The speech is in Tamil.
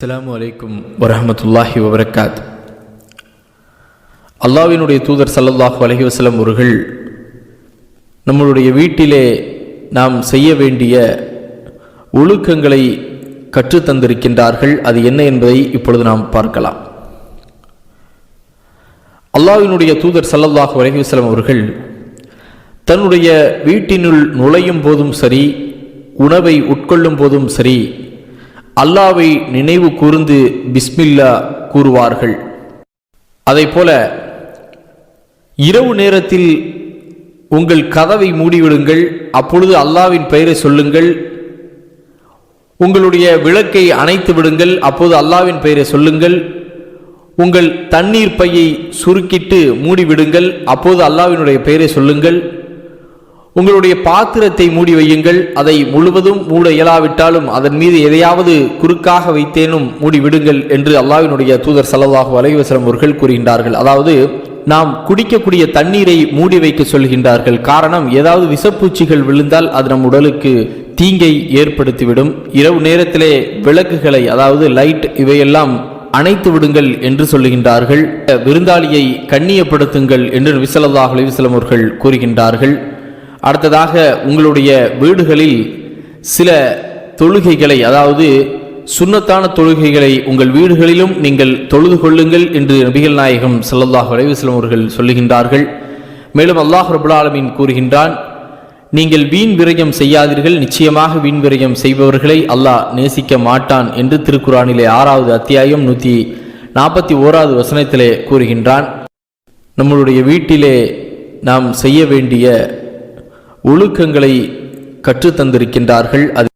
அஸ்ஸலாமு அலைக்கும் வரஹ்மத்துல்லாஹி வபரகாத். அல்லாஹ்வினுடைய தூதர் ஸல்லல்லாஹு அலைஹி வஸல்லம் அவர்கள் நம்மளுடைய வீட்டிலே நாம் செய்ய வேண்டிய ஒழுக்கங்களை கற்றுத்தந்திருக்கின்றார்கள். அது என்ன என்பதை இப்பொழுது நாம் பார்க்கலாம். அல்லாஹ்வினுடைய தூதர் ஸல்லல்லாஹு அலைஹி வஸல்லம் அவர்கள் தன்னுடைய வீட்டினுள் நுழையும் போதும் சரி, உணவை உட்கொள்ளும் போதும் சரி, அல்லாவை நினைவு கூர்ந்து பிஸ்மில்லா கூறுவார்கள். அதைப்போல இரவு நேரத்தில் உங்கள் கதவை மூடிவிடுங்கள், அப்பொழுது அல்லாவின் பெயரை சொல்லுங்கள். உங்களுடைய விளக்கை அணைத்து விடுங்கள், அப்போது அல்லாவின் பெயரை சொல்லுங்கள். உங்கள் தண்ணீர் பையை சுருக்கிட்டு மூடிவிடுங்கள், அப்போது அல்லாவினுடைய பெயரை சொல்லுங்கள். உங்களுடைய பாத்திரத்தை மூடி வையுங்கள், அதை முழுவதும் மூட இயலாவிட்டாலும் அதன் மீது எதையாவது குறுக்காக வைத்தேனும் மூடிவிடுங்கள் என்று அல்லாஹ்வினுடைய தூதர் ஸல்லல்லாஹு அலைஹி வஸல்லம் அவர்கள் கூறுகின்றார்கள். அதாவது நாம் குடிக்கக்கூடிய தண்ணீரை மூடி வைக்க சொல்கின்றார்கள். காரணம், ஏதாவது விஷப்பூச்சிகள் விழுந்தால் அது நம் உடலுக்கு தீங்கை ஏற்படுத்திவிடும். இரவு நேரத்திலே விளக்குகளை, அதாவது லைட், இவையெல்லாம் அணைத்து விடுங்கள் என்று சொல்லுகின்றார்கள். விருந்தாளியை கண்ணியப்படுத்துங்கள் என்று நபி ஸல்லல்லாஹு அலைஹி வஸல்லம் அவர்கள் கூறுகின்றார்கள். அடுத்ததாக, உங்களுடைய வீடுகளில் சில தொழுகைகளை, அதாவது சுன்னத்தான தொழுகைகளை உங்கள் வீடுகளிலும் நீங்கள் தொழுது கொள்ளுங்கள் என்று நபிகள் நாயகம் ஸல்லல்லாஹு அலைஹி வஸல்லம் அவர்கள் சொல்லுகின்றார்கள். மேலும் அல்லாஹ் ரப்பல் ஆலமீன் கூறுகின்றான், நீங்கள் வீண் விரயம் செய்யாதீர்கள், நிச்சயமாக வீண் விரயம் செய்பவர்களை அல்லாஹ் நேசிக்க மாட்டான் என்று திருக்குர்ஆனிலே 6வது அத்தியாயம் 141வது வசனத்திலே கூறுகின்றான். நம்மளுடைய வீட்டிலே நாம் செய்ய வேண்டிய ஒழுக்கங்களை கற்றுத்தந்திருக்கின்றார்கள். அது